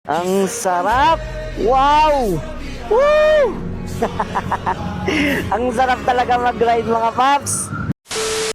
Ang sarap! Wow! Woo! Ang sarap talaga mag-ride mga paps!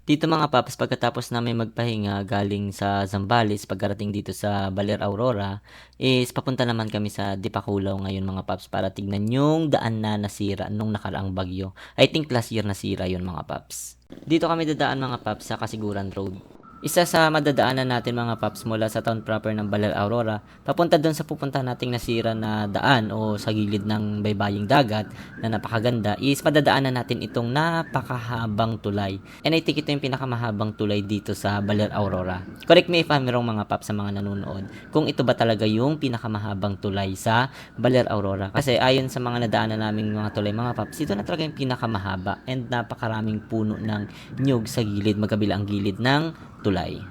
Dito mga paps, pagkatapos namin magpahinga galing sa Zambales, pagkarating dito sa Baler Aurora, is papunta naman kami sa Dipakulaw ngayon mga paps para tignan yung daan na nasira nung nakaraang bagyo. I think last year nasira yun mga paps. Dito kami dadaan mga paps sa Kasiguran Road. Isa sa madadaanan natin mga paps mula sa town proper ng Baler Aurora papunta doon sa pupunta nating nasira na daan o sa gilid ng baybaying dagat na napakaganda is madadaanan natin itong napakahabang tulay. And I think ito yung pinakamahabang tulay dito sa Baler Aurora. Correct me if I'm wrong mga paps sa mga nanonood kung ito ba talaga yung pinakamahabang tulay sa Baler Aurora. Kasi ayon sa mga nadaanan naming mga tulay mga paps, ito na talaga yung pinakamahaba and napakaraming puno ng nyug sa gilid, magkabilang gilid ng tulay.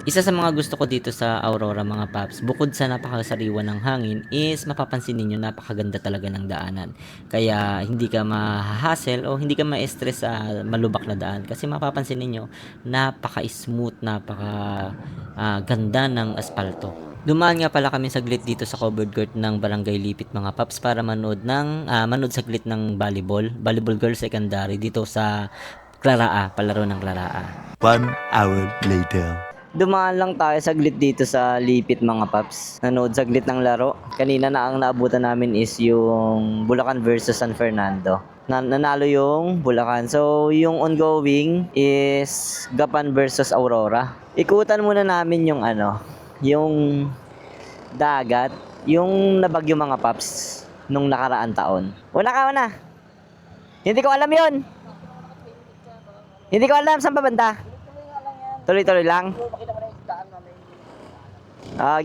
Isa sa mga gusto ko dito sa Aurora mga paps, bukod sa napakasariwa ng hangin is mapapansin ninyo napakaganda talaga ng daanan. Kaya hindi ka mahahassle o hindi ka ma-stress sa malubak na daan kasi mapapansin ninyo napaka-smooth, ganda ng aspalto. Dumaan nga pala kami saglit dito sa covered court ng Barangay Lipit mga paps para manood saglit ng volleyball girls secondary dito sa Claraa, palaro ng Claraa. 1 hour later. Dumaan lang tayo saglit dito sa Lipit mga paps. Nanood saglit ng laro. Kanina na ang naabutan namin is yung Bulacan versus San Fernando. Nanalo yung Bulacan. So, yung ongoing is Gapan versus Aurora. Ikutan muna namin yung yung dagat, yung nabagyo mga paps nung nakaraan taon. Una. Hindi ko alam yon. Hindi ko alam saan pa banda. Tuloy-tuloy lang.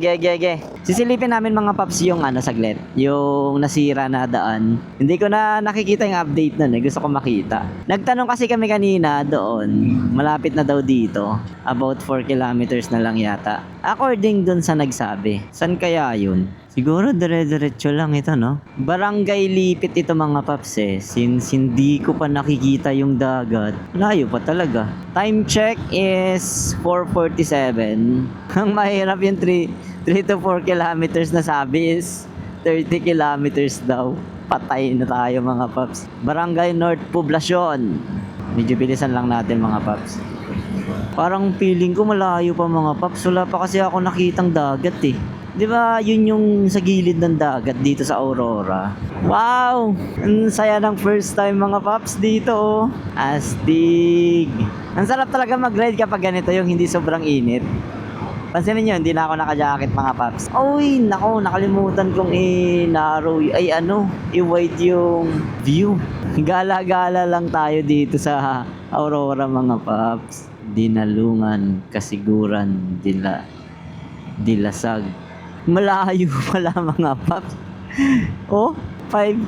Ge. Sisilipin namin mga paps yung saglit. Yung nasira na daan. Hindi ko na nakikita yung update nun Gusto ko makita. Nagtanong kasi kami kanina doon. Malapit na daw dito. About 4 kilometers na lang yata. According dun sa nagsabi. San kaya yun? Siguro dire-diretso lang ito, no? Barangay Lipit ito mga paps Since hindi ko pa nakikita yung dagat, layo pa talaga. Time check is 4:47. Ang mahirap yung 3 to 4 kilometers na sabi is 30 kilometers daw. Patay na tayo mga paps. Barangay North Poblacion. Medyo bilisan lang natin mga paps. Parang feeling ko malayo pa mga paps. Wala pa kasi ako nakitang dagat Di ba yun yung sa gilid ng dagat dito sa Aurora? Wow! Ang saya ng first time mga paps dito Astig! Ang sarap talaga mag-ride kapag ganito yung hindi sobrang init. Pansinin nyo, hindi na ako naka-jacket mga paps. Uy, nako, nakalimutan kong i-wide yung view. Gala-gala lang tayo dito sa Aurora mga paps. Dinalungan, kasiguran, dilasag. Malayo pala mga paps.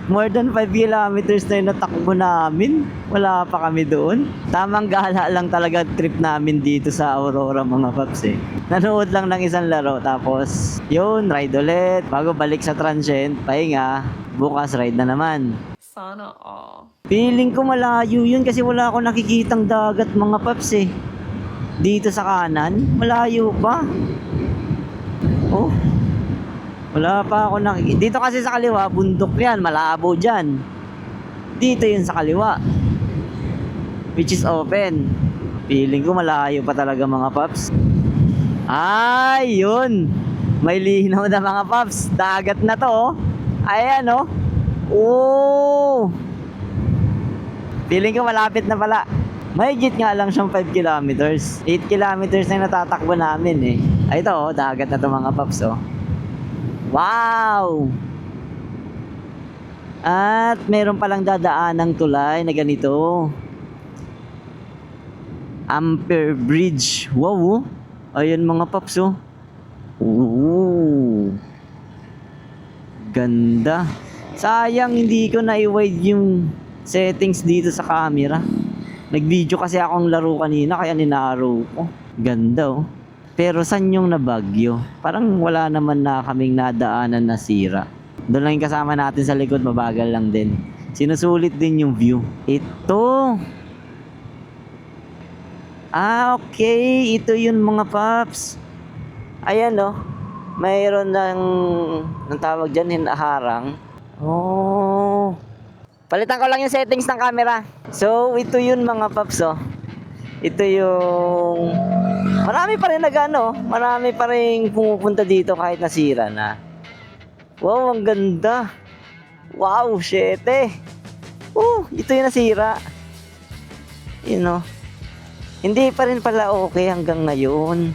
More than 5 kilometers na yung natakbo namin. Wala pa kami doon. Tamang gala lang talaga trip namin dito sa Aurora mga paps Nanood lang ng isang laro. Tapos, yun, ride ulit. Bago balik sa transient, pahinga. Bukas ride na naman. Sana all. Feeling ko malayo yun kasi wala akong nakikitang dagat mga paps Dito sa kanan, malayo pa. Wala pa ako dito kasi sa kaliwa, bundok yan, malabo dyan. Dito yun sa kaliwa, which is open. Feeling ko malayo pa talaga mga paps. Ay, yun. May linaw na mga paps. Dagat na to Ayan Feeling ko malapit na pala. Mahigit nga lang siyang 5 kilometers. 8 kilometers na yung natatakbo namin Ay ito dagat na to mga paps Wow! At meron palang dadaan ng tulay na ganito. Ampere Bridge. Wow! Ayan mga paps Ganda. Sayang hindi ko na-i-wide yung settings dito sa camera. Nag-video kasi akong laro kanina kaya ninaro ko. Ganda Pero saan yung nabagyo? Parang wala naman na kaming nadaanan na sira. Doon lang yung kasama natin sa likod, mabagal lang din. Sinusulit din yung view. Ito. Ah, okay. Ito yun mga paps. Ayan oh. Mayroon ng tawag dyan, hinaharang. Oh. Palitan ko lang yung settings ng camera. So, ito yun mga paps oh. Ito yung... Marami pa rin marami pa rin pumupunta dito kahit nasira na. Wow, ang ganda. Wow, 7. Ito yung nasira. You know. Hindi pa rin pala okay hanggang ngayon.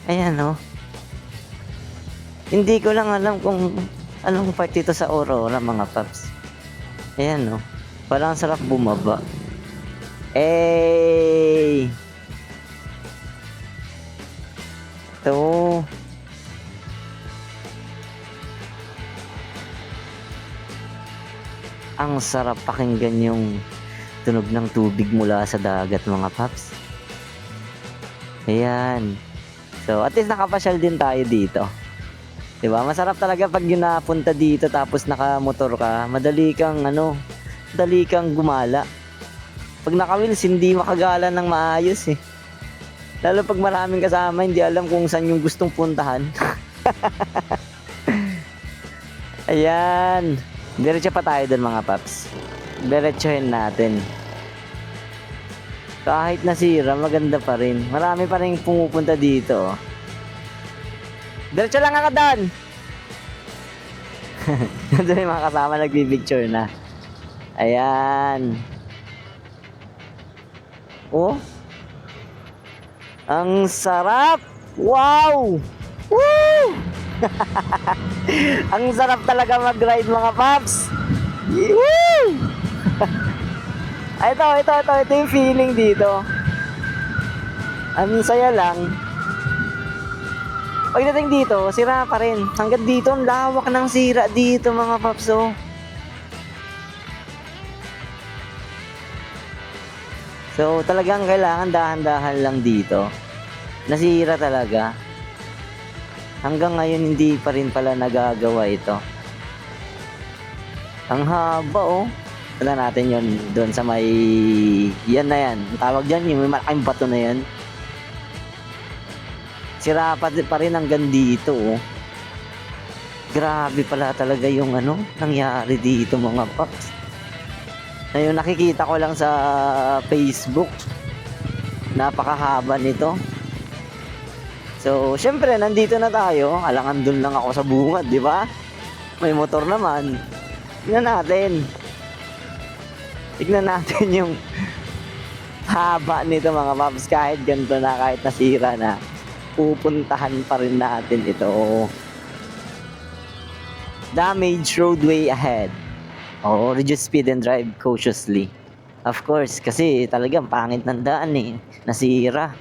Ayan oh. Hindi ko lang alam kung anong part ito sa Aurora mga paps. Ayan oh. Parang sarap bumaba. Ito. Ang sarap pakinggan yung tunog ng tubig mula sa dagat mga paps. Ayan. So at least nakapasyal din tayo dito. Diba? Masarap talaga pag ginapunta dito tapos nakamotor ka. Madali kang gumala. Pag naka-wheels, hindi makagala ng maayos eh. Lalo pag maraming kasama, hindi alam kung saan yung gustong puntahan. Ayan. Diretso pa tayo dun mga paps. Diretsohin natin. Kahit nasira, maganda pa rin. Marami pa rin pumupunta dito. Diretso lang ako doon. Nandun yung mga kasama nagbibicture na. Ayan. Oh. Ang sarap. Wow. Woo! Ang sarap talaga mag-ride mga paps. Woo! Ito yung feeling dito. Ang saya lang. Pagdating dito, sira pa rin. Hanggang dito, ang lawak ng sira dito mga paps. Oh. So, talagang kailangan dahan-dahan lang dito. Nasira talaga. Hanggang ngayon, hindi pa rin pala nagagawa ito. Ang haba, oh. Wala natin yon doon sa may... Yan na yan. Tawag dyan, yung may malaking bato na yan. Sira pa rin hanggang dito, oh. Grabe pala talaga yung nangyari dito, mga paps. Ayun, nakikita ko lang sa Facebook. Napakahaba nito. So, syempre, nandito na tayo. Alangan dun lang ako sa bungad, di ba? May motor naman. Tignan natin. Tignan natin yung haba nito mga paps. Kahit ganito na, kahit nasira na, pupuntahan pa rin natin ito. Damaged roadway ahead. Oo, reduce speed and drive cautiously. Of course, kasi talagang pangit ng daan eh. Nasira.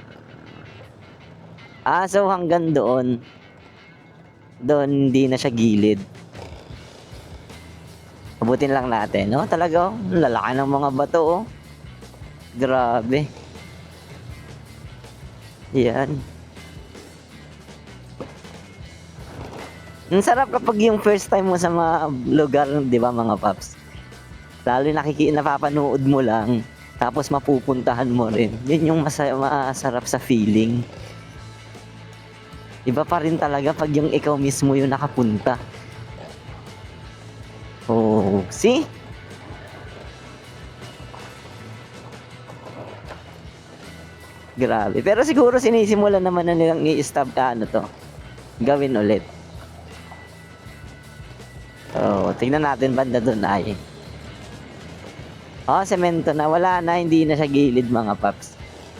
So hanggang doon. Doon hindi na siya gilid. Abutin lang natin, no? Talaga, lalaki ng mga bato, oh. Grabe. Yan. Ang sarap kapag yung first time mo sa mga lugar, di ba mga paps? Lalo napapanood mo lang, tapos mapupuntahan mo rin. Yun yung masarap sa feeling. Iba pa rin talaga pag yung ikaw mismo yung nakapunta. Oh, see? Grabe. Pero siguro sinisimulan naman na nilang i-stop gawin ulit. Oh, tingnan natin banda doon ay. Oh, semento na. Wala na, hindi na siya gilid mga paps.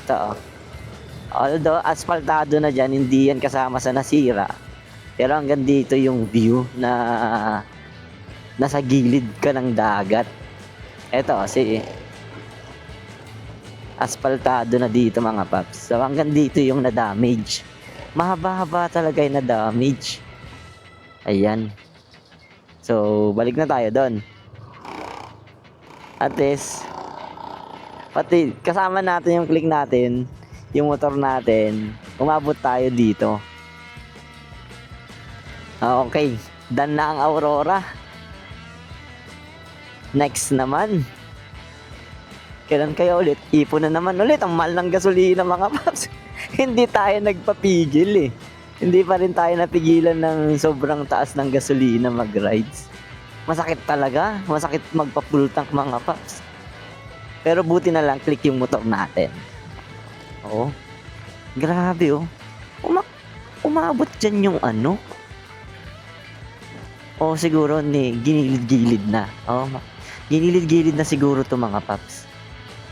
Ito oh. Although asfaltado na dyan, hindi yan kasama sa nasira. Pero hanggang dito yung view na nasa gilid ka ng dagat. Ito kasi asfaltado na dito mga paps. So hanggang dito yung na-damage. Mahaba-haba talaga yung na-damage. Ayan. So, balik na tayo doon. At least, pati kasama natin yung click natin, yung motor natin, umabot tayo dito. Okay, done na ang Aurora. Next naman. Kailan kaya ulit? Ipon na naman ulit. Ang mahal ng gasolina mga paps. Hindi tayo nagpapigil eh. Hindi pa rin tayo napigilan ng sobrang taas ng gasolina mag-rides. Masakit talaga. Masakit magpa-full tank mga paps. Pero buti na lang click yung motor natin. Oo. Grabe oh. Umabot dyan yung ano. O siguro ginilid-gilid na. Oh, ginilid-gilid na siguro to mga paps.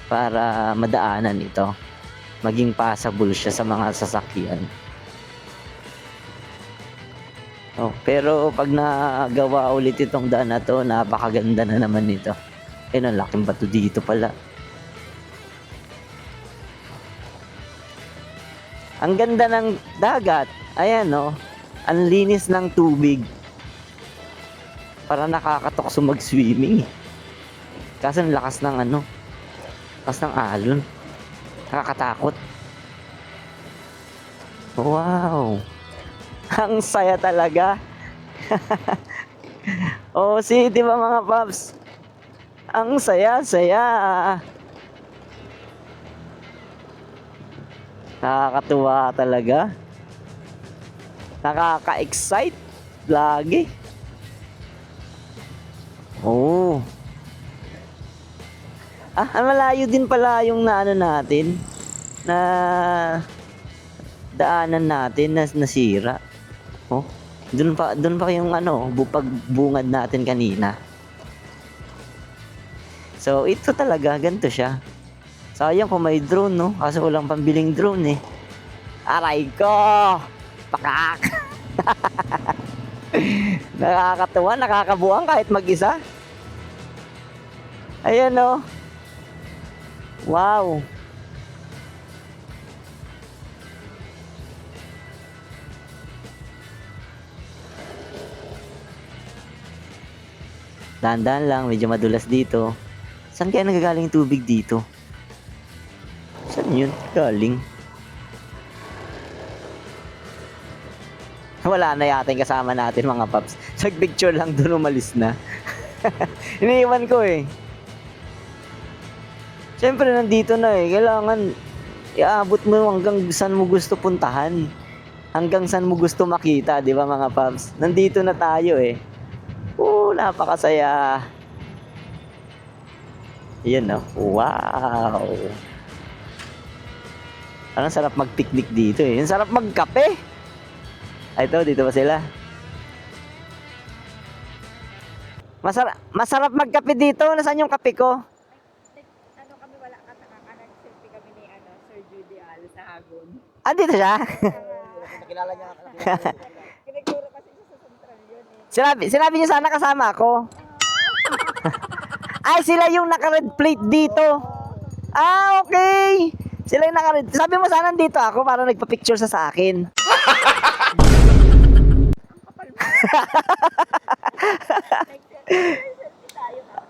Para madaanan ito. Maging passable siya sa mga sasakyan. Oh, pero pag nagawa ulit itong daan na to, napakaganda na naman nito. Ang laking bato dito pala. Ang ganda ng dagat. Ayan oh. Ang linis ng tubig. Para nakakatukso mag-swimming. Kasi ang lakas ng ano. Lakas ng alon. Nakakatakot. Wow. Ang saya talaga. Oh, si, di ba mga paps? Ang saya-saya. Nakakatuwa talaga. Nakaka-excite lagi. Oh. Malayo din pala yung naano natin na daanan natin na nasira. Oh, doon pa yung ano, pagbungad natin kanina. So, ito talaga, ganito siya. Sayang kung may drone, no? Kasi walang pambiling drone, eh. Aray ko! Pakak! Nakakatuwa, nakakabuang kahit mag-isa. Ayan, no? Wow! Dahan-dahan lang, medyo madulas dito. Saan kaya nagagaling tubig dito? Saan yun galing? Wala na yata yung kasama natin mga paps. Nag-picture lang doon, umalis na. Iniiwan ko eh. Siyempre nandito na eh. Kailangan iabot mo hanggang saan mo gusto puntahan. Hanggang saan mo gusto makita, di ba mga paps? Nandito na tayo eh. Napakasaya. Yan oh. Wow. Ang sarap mag-picnic dito eh. Ang sarap magkape. Ay, ito, dito ba sila? Masarap magkape dito. Nasaan yung kape ko? Ano kami wala ka nag-selfie kami ni Sir Judy Al sa Hagon. Dito siya? Nakilala niya ako. Kinaguro kasi siya sa Central yun eh. Sinabi niyo sana kasama ako. Ay, sila yung naka-red plate dito. Okay. Sila yung naka-red. Sabi mo sana dito ako para nagpa-picture sa akin.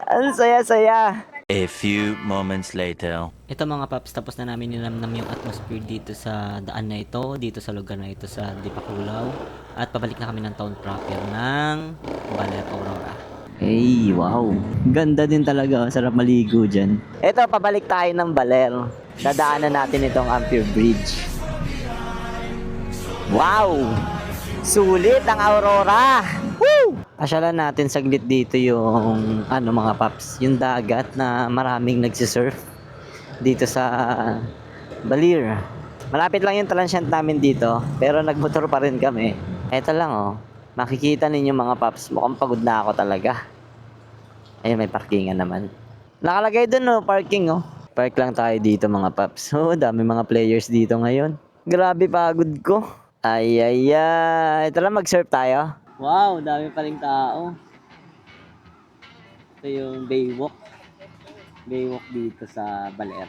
Ang saya-saya. A few moments later. Ito mga paps, tapos na namin ninamnam yung atmosphere dito sa daan na ito, dito sa lugar na ito sa Dipakulaw. At pabalik na kami ng town proper ng Baler, Aurora. Hey, wow. Ganda din talaga. Sarap maligo dyan. Ito, pabalik tayo ng Baler. Dadaanan natin itong Ampere Bridge. Wow! Sulit ang Aurora! Woo! Pasyalan natin saglit dito yung mga paps, yung dagat na maraming nagsisurf dito sa Baler. Malapit lang yung transient namin dito, pero nagmotor pa rin kami. Eto lang oh, makikita ninyo mga paps, mukhang pagod na ako talaga. Ayun, may parkingan naman. Nakalagay dun oh, parking oh. Park lang tayo dito mga paps. Oh, dami mga players dito ngayon. Grabe pagod ko. Ay. Ito lang, mag-surf tayo. Wow, dami pa ring tao. Ito yung Baywalk. Baywalk dito sa Baler.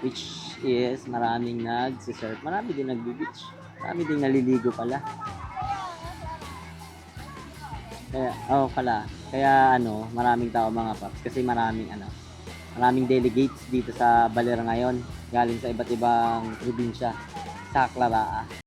Which is maraming nag-surf. Marami din nag-beach. Marami din naliligo pala. Kaya maraming tao mga paps. Kasi maraming delegates dito sa Baler ngayon. Galing sa iba't ibang probinsya. Sa Clara.